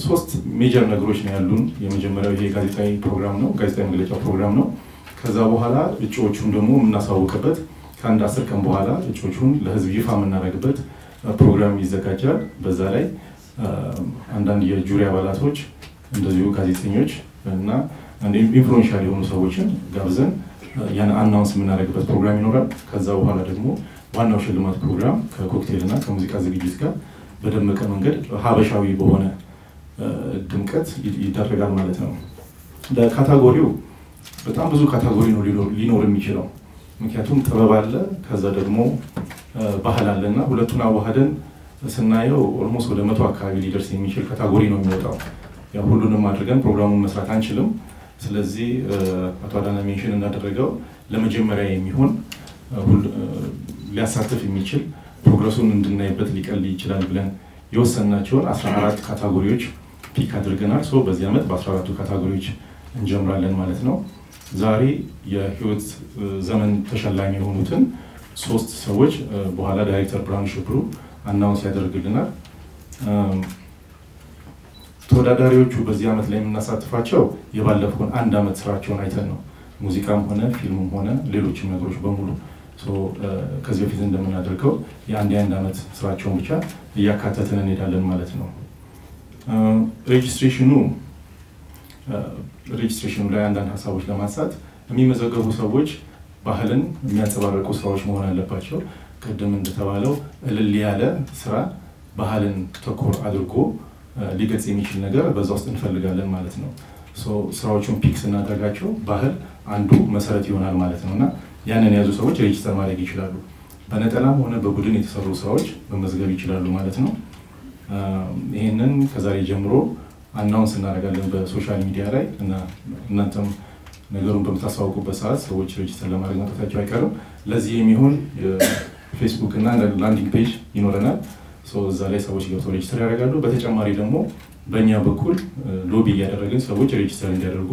ሶስት ሜጀር ነገሮች ነው ያሉን የመጀመሪያው ይሄ ጋዜጣዊ ፕሮግራም ነው ጋዜጣዊ መግለጫ ፕሮግራም ነው ከዛ በኋላ እጩዎቹን ደግሞ እናሳውቅበት ከአንድ 10 ቀን በኋላ እጩዎቹን ለህዝብ ይፋ እናደርግበት ፕሮግራም ይዘጋጃል በዛ ላይ አንዳንድ የጁሪ አባላቶች እንደዚሁ ጋዜጠኞች እና ኢንፍሉዌንሻል የሆኑ ሰዎችን ጋብዘን ያን አናውንስ እናደርግበት ፕሮግራም ይኖራል ከዛ በኋላ ደግሞ ዋናው ሽልማት ፕሮግራም ከኮክቴልና ከሙዚቃ ዝግጅት ጋር በደመቀ መንገድ ሀበሻዊ በሆነ ድምቀት ይደረጋል ማለት ነው ለካታጎሪው በጣም ብዙ ካታጎሪ ነው ሊኖር የሚችለው ምክንያቱም ጥበብ አለ ከዛ ደግሞ ባህል አለና ሁለቱን አዋህደን ስናየው ኦልሞስት ወደ 100 አካባቢ ሊደርስ የሚችል ካታጎሪ ነው የሚወጣው ያ ሁሉንም አድርገን ፕሮግራሙን መስራት አንችልም ስለዚህ አቶ አዳነ ሜንሽን እንዳደረገው ለመጀመሪያ የሚሆን ሊያሳትፍ የሚችል ፕሮግረሱን እንድናይበት ሊቀል ይችላል ብለን የወሰናቸውን 14 ካታጎሪዎች ፒክ አድርገናል ሶ በዚህ አመት በ14ቱ ካታጎሪዎች እንጀምራለን ማለት ነው ዛሬ የህይወት ዘመን ተሸላሚ የሆኑትን 3 ሰዎች በኋላ ዳይሬክተር ብርሃኑ ሽብሩ አናውንስ ያደርግልናል ተወዳዳሪዎቹ በዚህ አመት ላይ የምናሳትፋቸው የባለፈውን አንድ አመት ስራቸውን አይተን ነው ሙዚቃም ሆነ ፊልምም ሆነ ሌሎችም ነገሮች በሙሉ ከዚህ በፊት እንደምናደርገው የአንድ አመት ስራቸውን ብቻ እያካተተን እንሄዳለን ማለት ነው ሬጅስትሬሽኑ ላይ አንዳንድ ሀሳቦች ለማንሳት የሚመዘገቡ ሰዎች ባህልን የሚያንጸባርቁ ስራዎች መሆን አለባቸው ቀደም እንደተባለው እልል ያለ ስራ ባህልን ተኮር አድርጎ ሊገጽ የሚችል ነገር በዛ ውስጥ እንፈልጋለን ማለት ነው ስራዎቹን ፒክስ እናደርጋቸው ባህል አንዱ መሰረት ይሆናል ማለት ነውና ያንን ያዙ ሰዎች ሬጅስተር ማድረግ ይችላሉ በነጠላም ሆነ በቡድን የተሰሩ ስራዎች በመዝገብ ይችላሉ ማለት ነው ይሄንን ከዛሬ ጀምሮ አናውንስ እናደርጋለን በሶሻል ሚዲያ ላይ እና እናንተም ነገሩን በመታሳውቁበት ሰዓት ሰዎች ሬጅስተር ለማድረግ መጣታቸው አይቀርም ለዚህ የሚሆን ፌስቡክ እና ላንዲንግ ፔጅ ይኖረናል እዛ ላይ ሰዎች ገብተው ሬጅስተር ያደርጋሉ በተጨማሪ ደግሞ በእኛ በኩል ሎቢ እያደረግን ሰዎች ሬጅስተር እንዲያደርጉ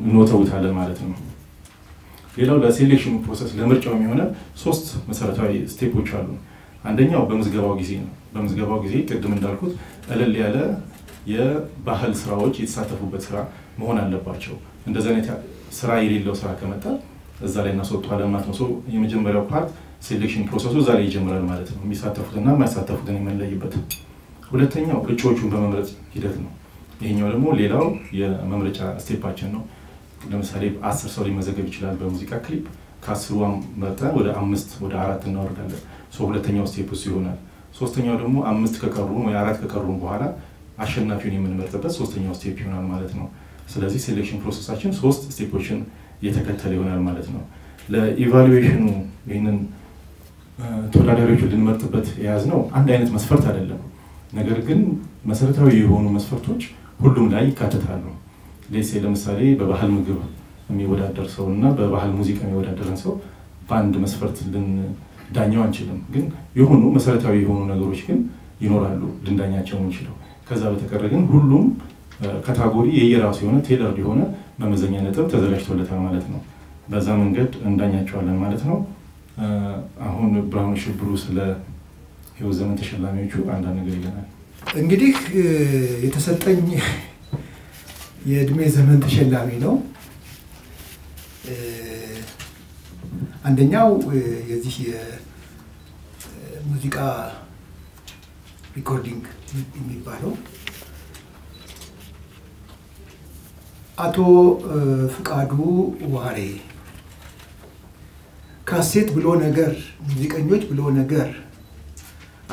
እንወተውታለን ማለት ነው ሌላው ለሴሌክሽን ፕሮሰስ ለምርጫው የሚሆነ 3 መሰረታዊ ስቴፖች አሉ አንደኛው በመዝገባው ጊዜ ነው በመዝገባው ጊዜ ቅድም እንዳልኩት እልል ያለ የባህል ስራዎች የተሳተፉበት ስራ መሆን አለባቸው እንደዛ አይነት ስራ የሌለው ስራ ከመጣ እዛ ላይ እናስወጣለን ማለት ነው የመጀመሪያው ፓርት ሴሌክሽን ፕሮሰሱ እዛ ላይ ይጀምራል ማለት ነው የሚሳተፉትና የማይሳተፉትን የምንለይበት ሁለተኛው እጩዎቹን በመምረጥ ሂደት ነው ይሄኛው ደግሞ ሌላው የመምረጫ ስቴፓችን ነው ለምሳሌ 10 ሰው ሊመዘገብ ይችላል በሙዚቃ ክሊፕ ከ10 መርጠን ወደ 5 ወደ 4 እናወርዳለን ሁለተኛው ስቴፕ ይሆናል ሶስተኛው ደግሞ 5 ከቀሩ ወይ 4 ከቀሩ በኋላ አሸናፊውን የምንመርጥበት ሶስተኛው ስቴፕ ይሆናል ማለት ነው ስለዚህ ሴሌክሽን ፕሮሰሳችን 3 ስቴፖችን የተከተለ ይሆናል ማለት ነው ለኢቫሉዌሽኑ ይሄንን ተወዳዳሪዎችን ልንመርጥበት የያዝነው አንድ አይነት መስፈርት አይደለም ነገር ግን መሰረታዊ የሆኑ መስፈርቶች ሁሉም ላይ ይካተታሉ ለምሳሌ በባህል ምግብ የሚወዳደር ሰውና በባህል ሙዚቃ የሚወዳደርን ሰው በአንድ መስፈርት ልንዳኛው አንችልም ግን የሆኑ መሰረታዊ የሆኑ ነገሮች ግን ይኖራሉ ልንዳኛቸው እንችላለን ከዛ በተቀረ ግን ሁሉም ካታጎሪ የየራሱ የሆነ ቴለር የሆነ መመዘኛ ነጥብ ተዘጋጅቶለታል ማለት ነው በዛ መንገድ እንዳኛቸዋለን ማለት ነው አሁን ብርሃኑ ሽብሩ ስለ ህይወት ዘመን ተሸላሚዎቹ አንዳንድ ነገር ይለናል እንግዲህ የተሰጠኝ የእድሜ ዘመን ተሸላሚ ነው አንደኛው የዚህ የሙዚቃ ሪኮርዲንግ የሚባለው አቶ ፍቃዱ ዋሬ ካሴት ብሎ ነገር ሙዚቀኞች ብሎ ነገር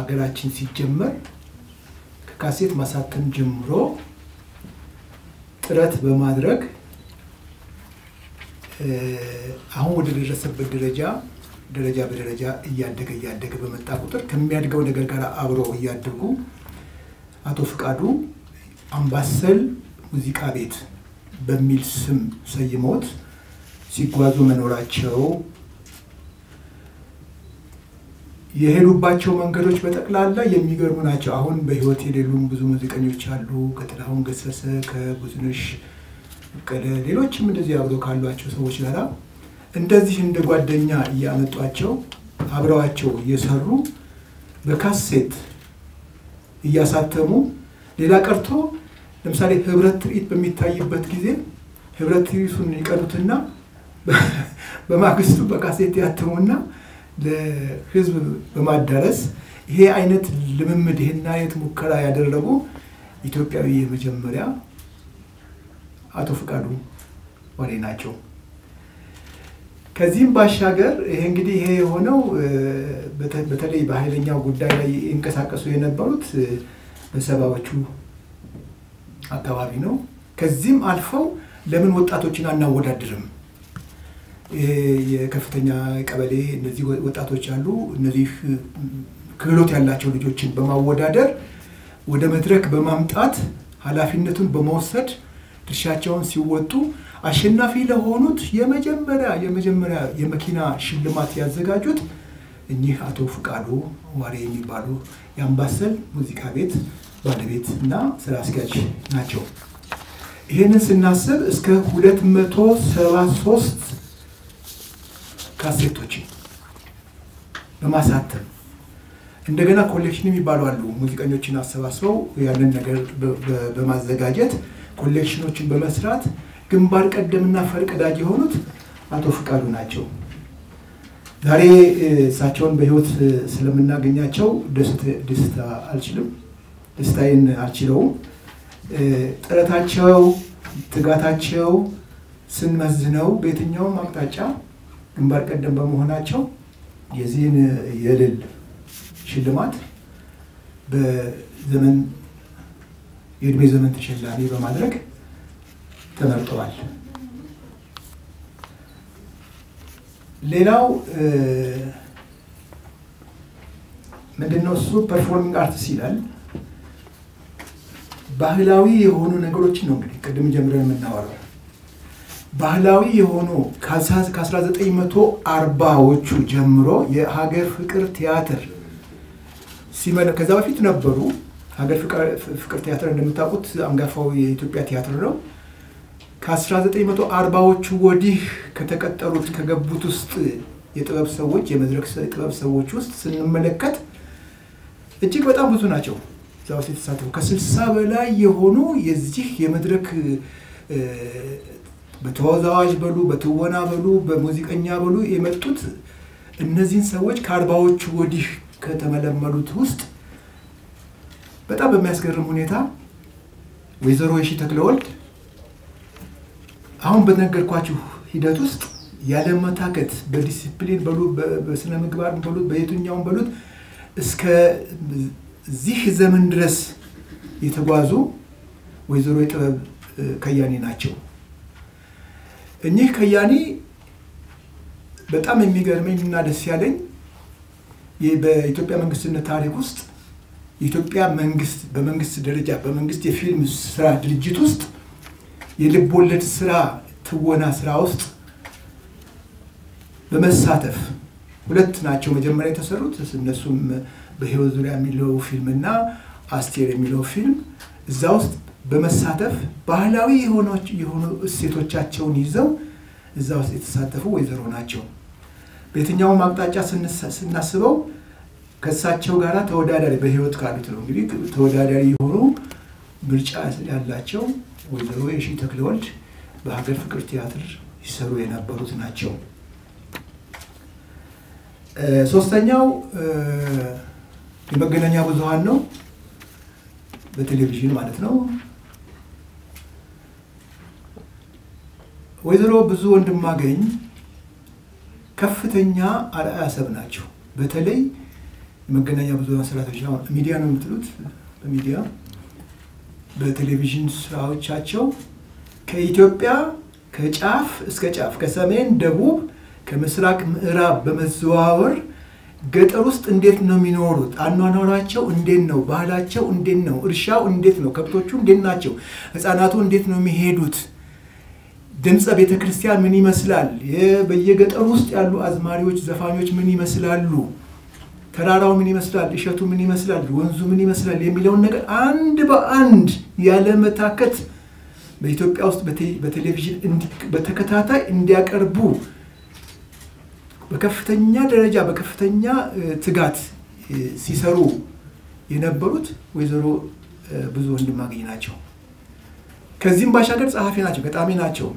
አገራችን ሲጀመር ከካሴት ማሳተም ጀምሮ ጥረት በማድረግ አሁን ወደ ደረሰበት ደረጃ በደረጃ እያደገ በመጣ ቁጥር ከሚያድገው ነገር ጋር አብሮ እያደጉ አቶ ፍቃዱ አምባሰል ሙዚቃ ቤት በሚል ስም ሰይሞት ሲጓዙ መኖራቸው የሄዱባቸው መንገዶች በጠቅላላ የሚገርሙ ናቸው አሁን በህይወት የሌሉም ብዙ ሙዚቀኞች አሉ ከጥላሁን ገሰሰ ከብዙነሽ ሌሎችም እንደዚህ አብረው ካሏቸው ሰዎች ጋር እንደዚህ እንደ ጓደኛ እያመጧቸው አብረዋቸው እየሰሩ በካሴት እያሳተሙ ሌላ ቀርቶ ለምሳሌ ህብረት ትርኢት በሚታይበት ጊዜ ህብረት ትርኢቱን ይቀዱትና በማግስቱ በካሴት ያተሙና ለህዝብ በማዳረስ ይሄ አይነት ልምምድ ይሄን አይነት ሙከራ ያደረጉ ኢትዮጵያዊ የመጀመሪያ አቶ ፍቃዱ ወሬ ናቸው። ከዚህም ባሻገር ይሄ እንግዲህ ይሄ የሆነው በተለይ በኃይለኛው ጉዳይ ላይ እንቀሳቀሱ የነበሩት በሰባዎቹ አካባቢ ነው። ከዚህም አልፈው ለምን ወጣቶችን አናወዳድርም? የከፍተኛ ቀበሌ እነዚህ ወጣቶች አሉ። እነዚህ ክህሎት ያላቸው ልጆችን በማወዳደር ወደ መድረክ በማምጣት ኃላፊነቱን በመውሰድ ድርሻቸውን ሲወጡ አሸናፊ ለሆኑት የመጀመሪያ የመኪና ሽልማት ያዘጋጁት እኚህ አቶ ፍቃዱ ዋሬ የሚባሉ የአምባሰል ሙዚቃ ቤት ባለቤት እና ስራ አስኪያጅ ናቸው። ይሄንን ስናስብ እስከ 273 ካሴቶችን በማሳተም እንደገና ኮሌክሽን የሚባሉ አሉ። ሙዚቀኞችን አሰባስበው ያንን ነገር በማዘጋጀት ኮሌክሽኖችን በመስራት ግንባር ቀደምና ፈርቀዳጅ የሆኑት አቶ ፍቃዱ ናቸው። ዛሬ እሳቸውን በህይወት ስለምናገኛቸው ደስታዬን አልችለውም። ጥረታቸው ትጋታቸው ስንመዝነው በየትኛውም አቅጣጫ ግንባር ቀደም በመሆናቸው የዚህን የድል ሽልማት የእድሜ ዘመን ተሸላሚ በማድረግ ተመርጠዋል። ሌላው ምንድነው እሱ ፐርፎርሚንግ አርትስ ይላል። ባህላዊ የሆኑ ነገሮችን ነው እንግዲህ ቅድም ጀምረን የምናወራው። ባህላዊ የሆኑ ከ1940ዎቹ ጀምሮ የሀገር ፍቅር ቲያትር ከዛ በፊት ነበሩ። ሀገር ፍቅር ቲያትር እንደምታውቁት አንጋፋው የኢትዮጵያ ቲያትር ነው። ከ1940ዎቹ ወዲህ ከተቀጠሩት ከገቡት ውስጥ የጥበብ ሰዎች የመድረክ ጥበብ ሰዎች ውስጥ ስንመለከት እጅግ በጣም ብዙ ናቸው። ዛው ሲተሳተፉ ከ60 በላይ የሆኑ የዚህ የመድረክ በተወዛዋዥ በሉ በትወና በሉ በሙዚቀኛ በሉ የመጡት እነዚህን ሰዎች ከ40ዎቹ ወዲህ ከተመለመሉት ውስጥ በጣም በሚያስገርም ሁኔታ ወይዘሮ የሺ ተክለወልድ አሁን በነገርኳችሁ ሂደት ውስጥ ያለ መታከት በዲሲፕሊን በሉ በስነ ምግባር በሉ በየትኛውም በሉት እስከ ዚህ ዘመን ድረስ የተጓዙ ወይዘሮ የጥበብ ከያኒ ናቸው። እኚህ ከያኒ በጣም የሚገርመኝና ደስ ያለኝ በኢትዮጵያ መንግስትነት ታሪክ ውስጥ የኢትዮጵያ መንግስት በመንግስት ደረጃ በመንግስት የፊልም ስራ ድርጅት ውስጥ የልብ ወለድ ስራ ትወና ስራ ውስጥ በመሳተፍ ሁለት ናቸው መጀመሪያ የተሰሩት። እነሱም በህይወት ዙሪያ የሚለው ፊልምና አስቴር የሚለው ፊልም እዛ ውስጥ በመሳተፍ ባህላዊ የሆኑ እሴቶቻቸውን ይዘው እዛ ውስጥ የተሳተፉ ወይዘሮ ናቸው። በየትኛውም አቅጣጫ ስናስበው ከሳቸው ጋራ ተወዳዳሪ በህይወት ካሉት ነው እንግዲህ ተወዳዳሪ የሆኑ ምርጫ ያላቸው ወይዘሮ የሺ ተክለወልድ በሀገር ፍቅር ቲያትር ይሰሩ የነበሩት ናቸው። ሶስተኛው የመገናኛ ብዙሃን ነው፣ በቴሌቪዥን ማለት ነው። ወይዘሮ ብዙ ወንድማገኝ ከፍተኛ አርአያ ሰብ ናቸው። በተለይ የመገናኛ ብዙሃን ሰራተኞች ነው ሚዲያ ነው የምትሉት በሚዲያ በቴሌቪዥን ስራዎቻቸው ከኢትዮጵያ ከጫፍ እስከ ጫፍ ከሰሜን ደቡብ ከምስራቅ ምዕራብ በመዘዋወር ገጠር ውስጥ እንዴት ነው የሚኖሩት፣ አኗኗራቸው እንዴት ነው፣ ባህላቸው እንዴት ነው፣ እርሻው እንዴት ነው፣ ከብቶቹ እንዴት ናቸው፣ ህፃናቱ እንዴት ነው የሚሄዱት፣ ድምጸ ቤተክርስቲያን ምን ይመስላል፣ በየገጠር ውስጥ ያሉ አዝማሪዎች ዘፋኞች ምን ይመስላሉ፣ ተራራው ምን ይመስላል፣ እሸቱ ምን ይመስላል፣ ወንዙ ምን ይመስላል የሚለውን ነገር አንድ በአንድ ያለ መታከት በኢትዮጵያ ውስጥ በቴሌቪዥን በተከታታይ እንዲያቀርቡ በከፍተኛ ደረጃ በከፍተኛ ትጋት ሲሰሩ የነበሩት ወይዘሮ ብዙ ወንድማገኝ ናቸው። ከዚህም ባሻገር ጸሐፊ ናቸው፣ ገጣሚ ናቸው።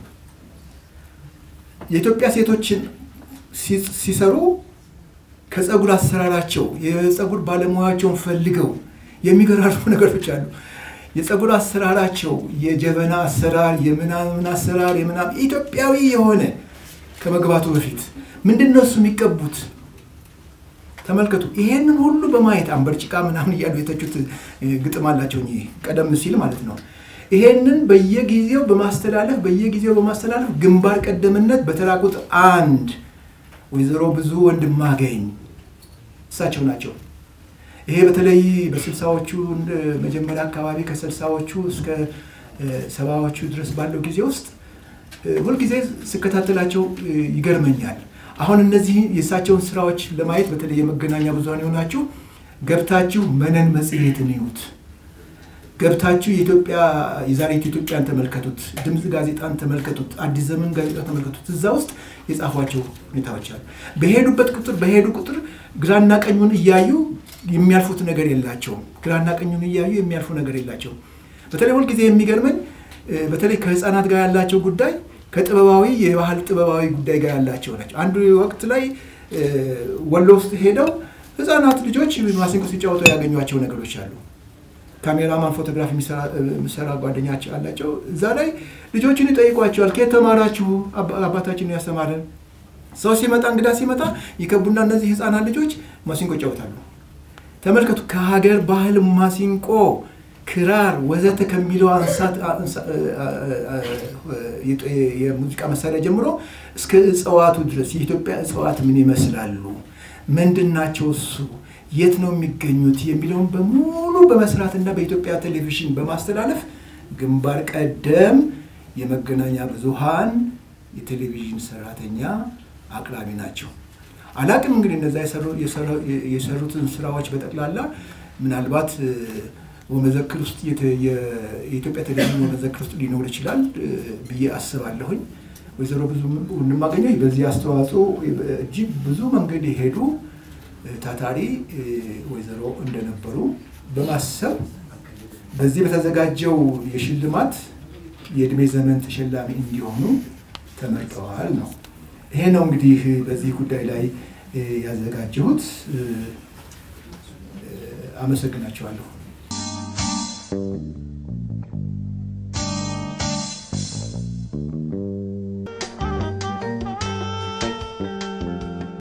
የኢትዮጵያ ሴቶችን ሲሰሩ ከጸጉር አሰራራቸው የጸጉር ባለሙያቸውን ፈልገው የሚገራርሙ ነገሮች አሉ። የጸጉር አሰራራቸው የጀበና አሰራር የምናምን አሰራር የምናምን ኢትዮጵያዊ የሆነ ከመግባቱ በፊት ምንድነው እሱ የሚቀቡት ተመልከቱ። ይሄንን ሁሉ በማየት አንበርጭቃ ምናምን ያሉ የተቹት ግጥም አላቸው ቀደም ሲል ማለት ነው። ይሄንን በየጊዜው በማስተላለፍ ግንባር ቀደምነት በተራ ቁጥር 1 ወይዘሮ ብዙ ወንድማገኝ እሳቸው ናቸው። ይሄ በተለይ በ60ዎቹ መጀመሪያ አካባቢ ከ60ዎቹ እስከ 70ዎቹ ድረስ ባለው ጊዜ ውስጥ ሁሉ ጊዜ ስከታተላቸው ይገርመኛል። አሁን እነዚህ የእሳቸውን ስራዎች ለማየት በተለይ የመገናኛ ብዙሃን የሆናችሁ ገብታችሁ መነን መጽሔትን ይዩት፣ ገብታችሁ የኢትዮጵያ የዛሬቱ ኢትዮጵያን ተመልከቱት፣ ድምጽ ጋዜጣን ተመልከቱት፣ አዲስ ዘመን ጋዜጣ ተመልከቱት። እዛ ውስጥ የጻፏቸው ሁኔታዎች አሉ። በሄዱ ቁጥር ግራና ቀኙን እያዩ የሚያልፉት ነገር የላቸውም። ግራና ቀኙን እያዩ የሚያልፉ ነገር የላቸውም። በተለይ ሁሉ ጊዜ የሚገርመኝ በተለይ ከህፃናት ጋር ያላቸው ጉዳይ ከጥበባዊ የባህል ጥበባዊ ጉዳይ ጋር ያላቸው ናቸው። አንዱ ወቅት ላይ ወሎ ውስጥ ሄደው ህፃናት ልጆች ማሲንቆ ሲጫወቱ ያገኟቸው ነገሮች አሉ። ካሜራማን ፎቶግራፍ የሚሰራ ጓደኛቸው አላቸው። እዛ ላይ ልጆችን ይጠይቋቸዋል። ከየት ተማራችሁ? አባታችን ያስተማረን። ሰው ሲመጣ እንግዳ ሲመጣ ይከቡና እነዚህ ህፃናት ልጆች ማሲንቆ ይጫወታሉ። ተመልከቱ። ከሀገር ባህል ማሲንቆ፣ ክራር ወዘተ ከሚለው አንሳት የሙዚቃ መሳሪያ ጀምሮ እስከ እጽዋቱ ድረስ የኢትዮጵያ እጽዋት ምን ይመስላሉ፣ ምንድናቸው፣ እሱ የት ነው የሚገኙት የሚለውን በሙሉ በመስራትና በኢትዮጵያ ቴሌቪዥን በማስተላለፍ ግንባር ቀደም የመገናኛ ብዙሃን የቴሌቪዥን ሰራተኛ አቅራቢ ናቸው። አላቅም እንግዲህ እነዛ የሰሩትን ስራዎች በጠቅላላ ምናልባት ወመዘክር ውስጥ የኢትዮጵያ ቴሌቪዥን ወመዘክር ውስጥ ሊኖር ይችላል ብዬ አስባለሁኝ። ወይዘሮ ብዙ ወንድማገኝ በዚህ አስተዋጽኦ እጅግ ብዙ መንገድ የሄዱ ታታሪ ወይዘሮ እንደነበሩ በማሰብ በዚህ በተዘጋጀው የሽልማት የእድሜ ዘመን ተሸላሚ እንዲሆኑ ተመርጠዋል ነው። ይሄ ነው እንግዲህ በዚህ ጉዳይ ላይ ያዘጋጀሁት። አመሰግናችኋለሁ።